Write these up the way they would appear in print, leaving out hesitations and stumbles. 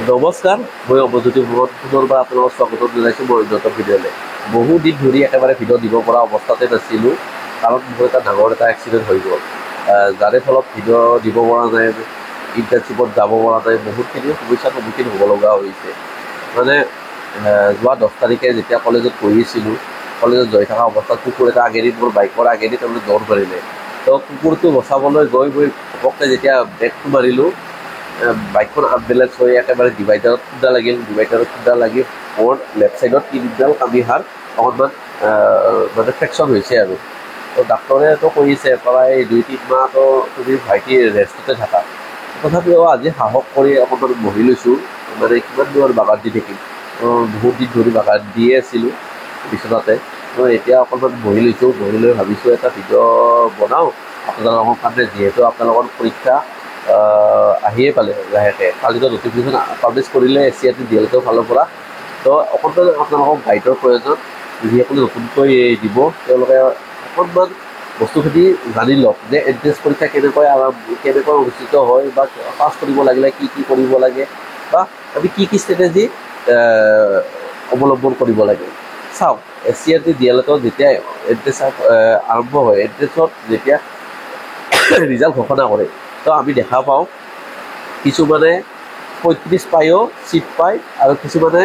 নমস্কাৰ, মই অমৰজ্যোতি পুনৰবাৰ আপোনালোকক স্বাগতম জনাইছোঁ মোৰ নতুন ভিডিঅ'লৈ। বহুদিন ধৰি একেবাৰে ভিডিঅ' দিব পৰা অৱস্থাতে নাছিলোঁ, কাৰণ মোৰ এটা ডাঙৰ এক্সিডেণ্ট হৈ গ'ল, যাৰে ফলত ভিডিঅ' দিব পৰা নাই, ইণ্টাৰ্ণশ্বিপত যাব পৰা নাই, বহুতখিনি সমস্যাৰ সন্মুখীন হ'ব লগা হৈছে। মানে যোৱা 10 তাৰিখে যেতিয়া কলেজত পঢ়িছিলোঁ, কলেজত যাই থকা অৱস্থাত কুকুৰ এটা আগেদি মোৰ বাইকৰ আগেদি তাৰমানে দৌৰ মাৰিলে। তো কুকুৰটো বচাবলৈ গৈ ঘপককৈ যেতিয়া ব্ৰেকটো মাৰিলোঁ, বাইকখন আনবেলেঞ্চ হৈ একেবাৰে ডিভাইডাৰত খুন্দা লাগিল। ডিভাইডাৰত খুন্দা লাগি মোৰ লেফ্ট ছাইডত তিনিডাল কামিহাড় অকণমান মানে ফ্ৰেকশ্যন হৈছে আৰু। তো ডাক্তৰেতো কৈছে প্ৰায় 2-3 মাহতো তুমি ভাইটি ৰেষ্টতে থাকা। তথাপিও আজি সাহস কৰি অকণমান বহি লৈছোঁ, মানে কিমান দূৰ বাগান দি থাকিম। বহুত দিন ধৰি বাগান দিয়ে আছিলোঁ বিচনাতে। তো এতিয়া অকণমান বহি লৈছোঁ, বহি লৈ ভাবিছোঁ এটা ভিডিঅ' বনাওঁ আপোনালোকৰ কাৰণে, যিহেতু আপোনালোকৰ পৰীক্ষা আহিয়ে পালে লাহেকৈ। কালিতো নটিফিকেশ্যন পাব্লিছ কৰিলে এছিয়াটি ডিএলএডৰ ফালৰ পৰা। তো অকণমান আপোনালোকক গাইডৰ প্ৰয়োজন, যিসকলে নতুনকৈ দিব তেওঁলোকে অকণমান বস্তুখিনি জানি লওক যে এন্ট্ৰেন্স পৰীক্ষা কেনেকৈ অনুষ্ঠিত হয়, বা পাছ কৰিব লাগিলে কি কি কৰিব লাগে, বা আমি কি কি ষ্ট্ৰেটেজি অৱলম্বন কৰিব লাগে। চাওক, এছিয়াটি ডিএলএডৰ যেতিয়া এন্ট্ৰেন্স আৰম্ভ হয়, এন্ট্ৰেন্সত যেতিয়া ৰিজাল্ট ঘোষণা কৰে, তো আমি দেখা পাওঁ কিছুমানে 35 পায়ো ছিট পায় আৰু কিছুমানে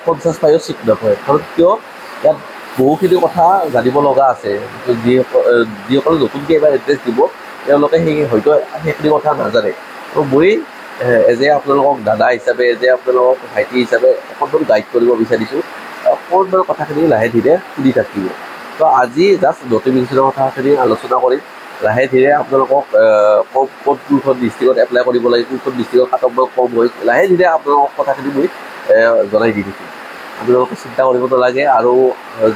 50 পায়ো ছিট নাপায়। কাৰণ কিয়, ইয়াত বহুখিনি কথা জানিব লগা আছে। যিসকলে নতুনকৈ এবাৰ এড্ৰেছ দিব তেওঁলোকে হয়তো সেইখিনি কথা নাজানে। তো মই এজ এ আপোনালোকক দাদা হিচাপে, এজ এ আপোনালোকক ভাইটি হিচাপে অকণমান গাইড কৰিব বিচাৰিছোঁ। অকণমান কথাখিনি লাহে ধীৰে শুনি থাকিব। তো আজি জাষ্ট নটিফিকেশ্যনৰ কথাখিনি আলোচনা কৰিম। লাহে ধীৰে আপোনালোকক কোনখন ডিষ্ট্ৰিক্টত এপ্লাই কৰিব লাগে, কোনখন ডিষ্ট্ৰিক্টত কাট অফ কম হয়, লাহে ধীৰে আপোনালোকক কথাখিনি মই জনাই দি থাকিম। আপোনালোকে চিন্তা কৰিব নালাগে। আৰু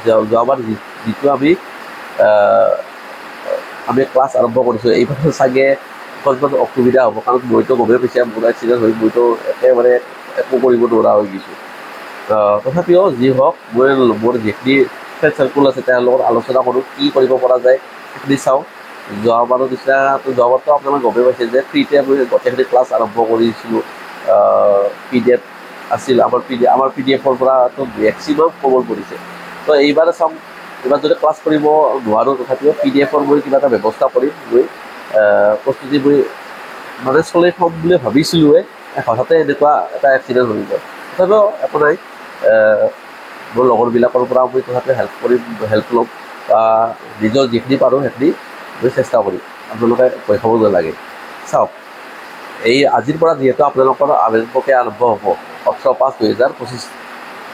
যোৱাবাৰ যিটো আমি ক্লাছ আৰম্ভ কৰিছোঁ, এইবাৰ চাগে অকণমান অসুবিধা হ'ব, কাৰণ মইতো গমেই পাইছে মোৰ এক্সিডেণ্ট হৈ মইতো একেবাৰে একো কৰিব নোৱাৰা হৈ গৈছোঁ। তথাপিও যি হওক, মই মোৰ যিখিনি ফ্ৰেণ্ড চাৰ্কুল আছে তেওঁলোকৰ আলোচনা কৰোঁ, কি কৰিব পৰা যায় সেইখিনি চাওঁ। যোৱাবাৰৰ যোৱাবাৰতো আপোনালোকে গমেই পাইছে যে ফ্ৰীতে আমি গোটেইখিনি ক্লাছ আৰম্ভ কৰিছিলোঁ। PDF আছিল, আমাৰ PDFৰ পৰাতো মেক্সিমাম কমন পৰিছে। তো এইবাৰ চাম, এইবাৰ যদি ক্লাছ কৰিব নোৱাৰোঁ তথাপিও PDFৰ মই কিবা এটা ব্যৱস্থা কৰিম। মই প্ৰস্তুতি মই মানে চলাই থ'ম বুলি ভাবিছিলোঁৱে, হঠাতে এনেকুৱা এটা এক্সিডেণ্ট হৈ গ'ল। তথাপিও একো নাই, মোৰ লগৰবিলাকৰ পৰা মই তথাপিও হেল্প ল'ম, বা নিজৰ যিখিনি পাৰোঁ সেইখিনি মই চেষ্টা কৰিম। আপোনালোকে ভয় খাব নালাগে। চাওক, এই আজিৰ পৰা যিহেতু আপোনালোকৰ আবেদন প্ৰক্ৰিয়া আৰম্ভ হ'ব 18/5/2025।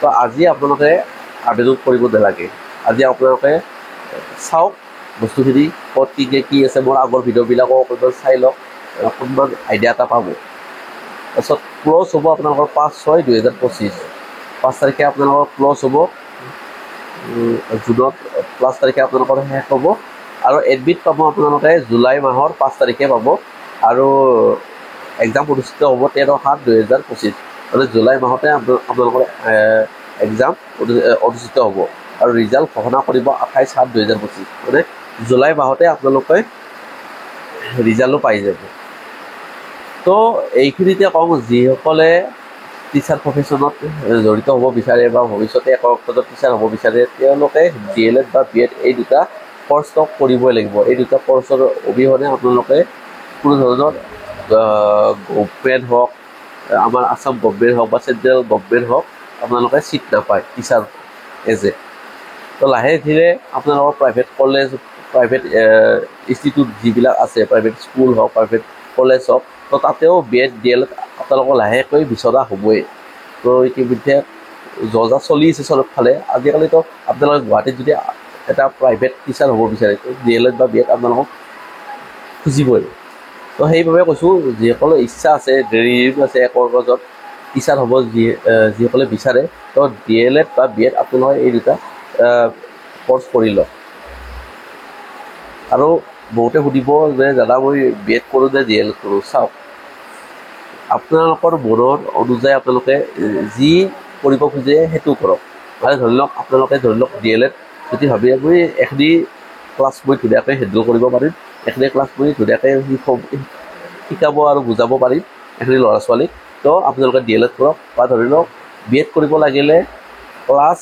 তো আজি আপোনালোকে আবেদন কৰিব নালাগে। আজি আপোনালোকে চাওক বস্তুখিনি ক'ত কি আছে, মোৰ আগৰ ভিডিঅ'বিলাকো অকণমান চাই লওক, অকণমান আইডিয়া এটা পাব। তাৰপিছত ক্ল'জ হ'ব আপোনালোকৰ 5/6/2025। 5 তাৰিখে আপোনালোকৰ ক্ল'জ হ'ব, জুনত 5 তাৰিখে আপোনালোকৰ শেষ হ'ব। আৰু এডমিট পাব আপোনালোকে জুলাই মাহৰ 5 তাৰিখে পাব। আৰু এক্সাম অনুষ্ঠিত হ'ব 13/7/2025, মানে জুলাই মাহতে আপোনালোকৰ এক্সাম অনুষ্ঠিত হ'ব। আৰু ৰিজাল্ট ঘোষণা কৰিব 28/7/2025, মানে জুলাই মাহতে আপোনালোকে ৰিজাল্টো পাই যাব। তো এইখিনিতে কওঁ, যিসকলে টিচাৰ প্ৰফেশ্যনত জড়িত হ'ব বিচাৰে বা ভৱিষ্যতে একো টিচাৰ হ'ব বিচাৰে, তেওঁলোকে DLED বা BEd এই দুটা কৰ্চ কৰিবই লাগিব। এই দুটা কৰ্চৰ অবিহনে আপোনালোকে কোনো ধৰণৰ গভৰ্ণমেণ্ট হওক, আমাৰ আছাম গভৰ্ণমেণ্ট হওক বা চেণ্ট্ৰেল গভৰ্ণমেণ্ট হওক, আপোনালোকে ছিট নাপায় টিচাৰ এজে। তো লাহে ধীৰে আপোনালোকৰ প্ৰাইভেট কলেজ, প্ৰাইভেট ইনষ্টিটিউট যিবিলাক আছে, প্ৰাইভেট স্কুল হওক, প্ৰাইভেট কলেজ হওক, তো তাতেও BEd DLED আপোনালোকৰ লাহেকৈ বিচৰা হ'বই। তো ইতিমধ্যে যজা চলি আছে চবফালে। আজিকালিতো আপোনালোকে গুৱাহাটীত যদি এটা প্ৰাইভেট টিচাৰ হ'ব বিচাৰে, DLED বা BEd আপোনালোকক খুজিবই। তো সেইবাবে কৈছোঁ, যিসকলৰ ইচ্ছা আছে, ড্ৰিম আছে কৰ্মজত টিচাৰ হ'ব, যিসকলে বিচাৰে, তো DLED বা BEd আপোনালোকে এই দুটা কৰ্চ কৰি লওক। আৰু বহুতে সুধিব যে দাদা মই BEd কৰোঁ নে DLED কৰোঁ। চাওক, আপোনালোকৰ মনৰ অনুযায়ী আপোনালোকে যি কৰিব খোজে সেইটো কৰক। মানে ধৰি লওক, আপোনালোকে DLED যদি ভাবি মই এখিনি ক্লাছ মই ধুনীয়াকৈ হেণ্ডেল কৰিব পাৰিম, এখিনি ক্লাছ মই ধুনীয়াকৈ শিকাব আৰু বুজাব পাৰিম এখিনি ল'ৰা ছোৱালীক, তো আপোনালোকে DLED কৰক বা ধৰি লওক BEd কৰিব লাগিলে ক্লাছ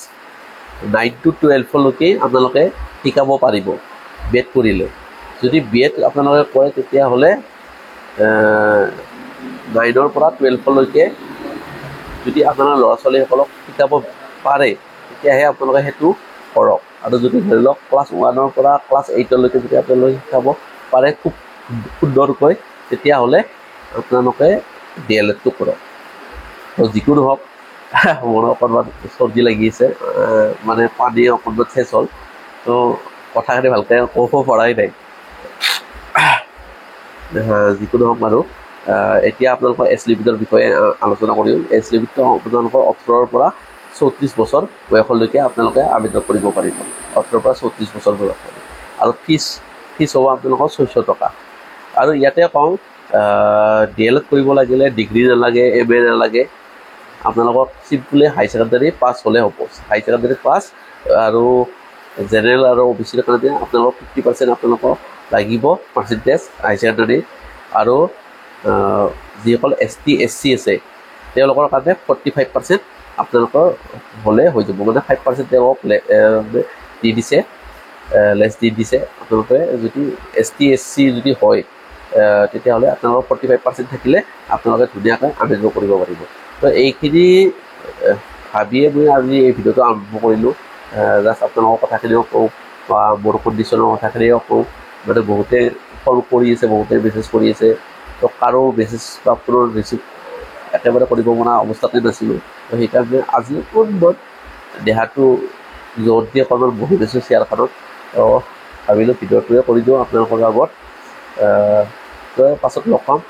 9 to 12লৈকে আপোনালোকে শিকাব পাৰিব BEd কৰিলে যদি BEd আপোনালোকে কৰে তেতিয়াহ'লে 9ৰ পৰা 12লৈকে যদি আপোনাৰ ল'ৰা ছোৱালীসকলক শিকাব পাৰে তেতিয়াহে আপোনালোকে সেইটো কৰক আৰু যদি ধৰি লওক ক্লাছ 1ৰ পৰা ক্লাছ 8লৈকে যদি আপোনালোকে শিকাব পাৰে খুব সুন্দৰকৈ তেতিয়াহ'লে আপোনালোকে DLEDটো কৰক তো যিকোনো হওক মোৰ অকণমান চৰ্দি লাগি আছে মানে পানী অকণমান চেচ হ'ল তো কথাখিনি ভালকৈ ক'ব পৰাই নাই যিকোনো হওক বাৰু এতিয়া আপোনালোকৰ এজ লিমিটৰ বিষয়ে আলোচনা কৰিম এজ লিমিটটো আপোনালোকৰ 18ৰ পৰা 34 বছৰ বয়সলৈকে আপোনালোকে আবেদন কৰিব পাৰিব 18ৰ পৰা 34 বছৰ বয়সলৈকে আৰু ফিজ হ'ব আপোনালোকৰ 600 টকা আৰু ইয়াতে কওঁ DLED কৰিব লাগিলে ডিগ্ৰী নালাগে MA নালাগে আপোনালোকক চিম্পলি হাই ছেকেণ্ডাৰী পাছ হ'লে হ'ব হাই ছেকেণ্ডাৰী পাছ আৰু জেনেৰেল আৰু OBC ৰ কাৰণে আপোনালোকক 50% আপোনালোকক লাগিব পাৰ্চেণ্টেজ হাই ছেকেণ্ডাৰী আৰু যিসকল ST SC আছে তেওঁলোকৰ কাৰণে 45% আপোনালোকৰ হ'লে হৈ যাব মানে 5% তেওঁলোকক দি দিছে লেছ দি দিছে আপোনালোকে যদি ST SC যদি হয় তেতিয়াহ'লে আপোনালোকৰ 45% থাকিলে আপোনালোকে ধুনীয়াকৈ আবেদন কৰিব পাৰিব তো এইখিনি ভাবিয়ে মই আজি এই ভিডিঅ'টো আৰম্ভ কৰিলোঁ জাষ্ট আপোনালোকৰ কথাখিনিও কওঁ বা মোৰ কণ্ডিশ্যনৰ কথাখিনিও কওঁ মানে বহুতে কল কৰি আছে বহুতে মেছেজ কৰি আছে তো কাৰো মেছেজ বা ফোনৰ ৰিচিভ একেবাৰে কৰিব পৰা অৱস্থাতে নাছিলোঁ তো সেইকাৰণে আজি অকণমান দেহাটো জোৰ দি অকণমান বহি দিছোঁ চেয়াৰখনত তো ভাবিলোঁ ভিডিঅ'টোৱে কৰি দিওঁ আপোনালোকৰ আগত তো পাছত লগ পাম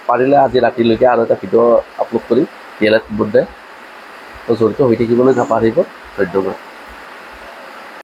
পাৰিলে আজি ৰাতিলৈকে আৰু এটা ভিডিঅ' আপলোড কৰিম DLED সম্বন্ধে তো জড়িত হৈ থাকিবলৈ নাপাহৰিব ধন্যবাদ